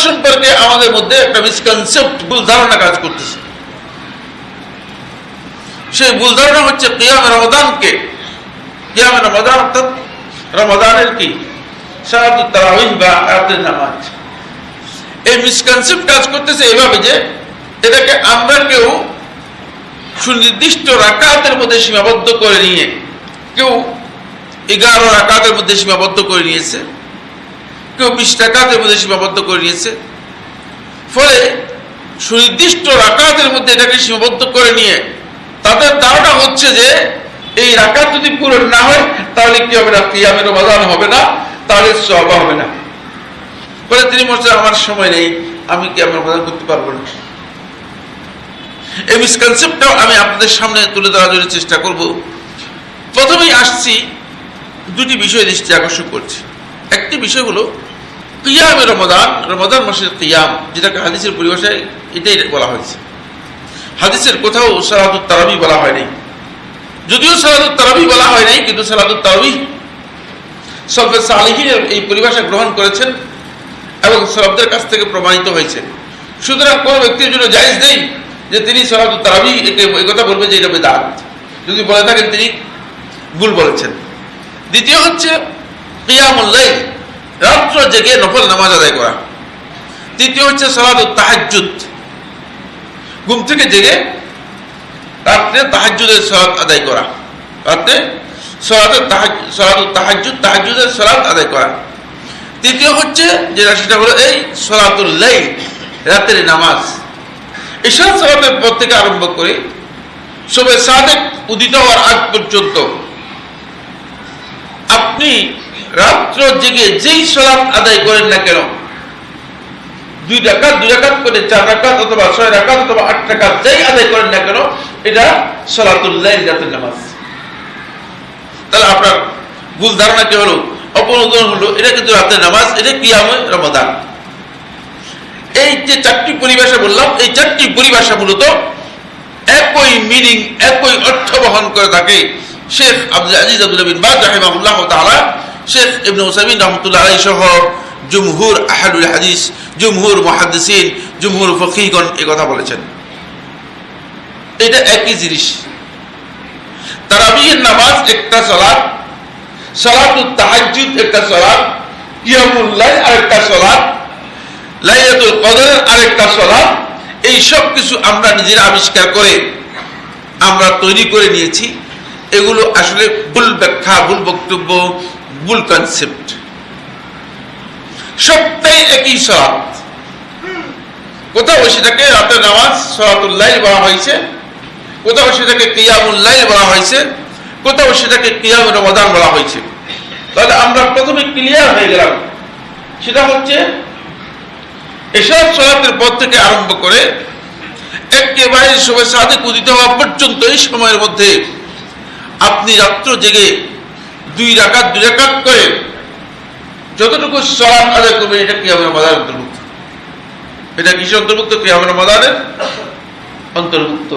সম্পর্কে আমাদের মধ্যে একটা মিসকনসেপ্ট, ভুল ধারণা কাজ করতেছে। সেই ভুল ধারণা হচ্ছে কিয়ামে রমাদানকে, কিয়ামে রমাদান অর্থাৎ রমাদানের কি সালাতুত তারাবিহ বা রাতের নামাজ, এই মিসকনসেপ্ট কাজ করতেছে এইভাবে যে এটাকে আমরা কেউ সুনির্দিষ্ট রাকাতের মধ্যে সীমাবদ্ধ করে নিয়ে, কেউ 11 রাকাতের মধ্যে সীমাবদ্ধ করে নিয়েছে, কেউ 20 রাকাতের মধ্যে সীমাবদ্ধ করে নিয়েছে। ফলে সুনির্দিষ্ট রাকাতের মধ্যে এটাকে সীমাবদ্ধ করে নিয়ে তাদের ধারণা হচ্ছে যে এই রাকাত যদি পূরণ না হয় তাহলে কি হবে না, কিয়ামে রমাদান হবে না, তাহলে সওয়াব হবে না। ফলে তিনি বলছেন আমার সময় নেই, আমি কিয়ামে রমাদান করতে পারবো না। এই মিসকনসেপ্টটাও আমি আপনাদের সামনে তুলে ধরার জন্য চেষ্টা করব। প্রথমেই আসছি দুটি বিষয় দৃষ্টি আকর্ষণ করছি। একটি বিষয় হলো কিয়ামে রমাদান, রমাদান মাসের কিয়াম, যেটাকে হাদিসের পরিভাষায় এটাই বলা হয়েছে। হাদিসের কোথাও সালাতুত তারাবিহ বলা হয় নাই, যদিও সালাতুত তারাবিহ বলা হয় নাই, কিন্তু সালাতুত তারাবিহ সালফে সালিহিন এই পরিভাষা গ্রহণ করেছেন এবং সালাফদের কাছ থেকে প্রমাণিত হয়েছে। সুতরাং কোনো ব্যক্তির জন্য জায়েজ নেই যে তিনি সালাতুত তারাবিহ এই কথা বলবেন যে এটা বিদআত। যদি বলে থাকেন তিনি ভুল বলেছেন। দ্বিতীয় হচ্ছে কিয়ামুল লাইল, রাত্র জেগে নফল নামাজ আদায় করা। তৃতীয় হচ্ছে সালাতুত তাহাজ্জুদ, ঘুম থেকে জেগে রাত্রে তাহাজ্জুদের সালাত আদায় করা, রাত্রে সালাতুত তাহাজ্জুদ, তাহাজ্জুদের সালাত আদায় করা। তৃতীয় হচ্ছে যেটা সেটা হলো এই সালাতুল লাইল, রাতের নামাজ। এশার সালাতের পর থেকে আরম্ভ করে শবে সাদেক উদিত হওয়ার আগ পর্যন্ত আপনি রাত্র জেগে যেই সালাত আদায় করেন না কেন, 2 রাকাত করে 4 রাকাত অথবা 6 রাকাত অথবা 8 রাকাত যেই আদায় করেন না কেন, এটা সালাতুল লাইল, রাতের নামাজ। তাহলে আপনার ভুল ধারণা কি হলো, অপনোদন হলো, এটা কিন্তু রাতের নামাজ, এটা কিয়ামে রমাদান। এই যে 4টি পরিভাষা বললাম, এই 4টি পরিভাষা মূলত একই মিনিং, একই অর্থ বহন করে থাকে। শেখ আব্দুল আজিজ আব্দুল্লাহ বিন বাজ রাহিমাহুল্লাহ তাআলা, শেখ ইবনে উসাইমিন রাহমাতুল্লাহ আলাইহি সহ জুমহুর আহলুল হাদিস, জুমহুর মুহাদ্দিসিন, জুমহুর ফকিহগণ এই কথা বলেছেন। এটা একই জিনিস। তারাবিহের নামাজ একটা সালাত, সালাতুত তাহাজ্জুদ একটা সালাত, কিয়ামুল লাইল আরেকটা সালাত, লাইলাতুল কদরের আরেকটা সালাত। এই সব কিছু আমরা নিজেরা আবিষ্কার করে আমরা তৈরি করে নিয়েছি। এগুলো আসলে ভুল ব্যাখ্যা, ভুল বক্তব্য, ভুল কনসেপ্ট। সবটাই একই সালাত। কোথাও সেটাকে রাতের নামাজ সালাতুল লাইল বলা হয়েছে, কোথাও সেটাকে কিয়ামুল লাইল বলা হয়েছে, কোথাও সেটাকে কিয়ামে রমাদান বলা হয়েছে। তাহলে আমরা প্রথমে ক্লিয়ার হয়ে গেলাম, সেটা হচ্ছে এশার সালাতের পর থেকে আরম্ভ করে একেবারে শবে সাদেক উদিত হওয়া পর্যন্ত এই সময়ের মধ্যে আপনি রাত্র জেগে 2 রাকাত করে যতটুকু সালাত আদায় করবেন, এটা কিয়ামে রমাদানের অন্তর্ভুক্ত। এটা কিসের অন্তর্ভুক্ত? কিয়ামে রমাদানের অন্তর্ভুক্ত।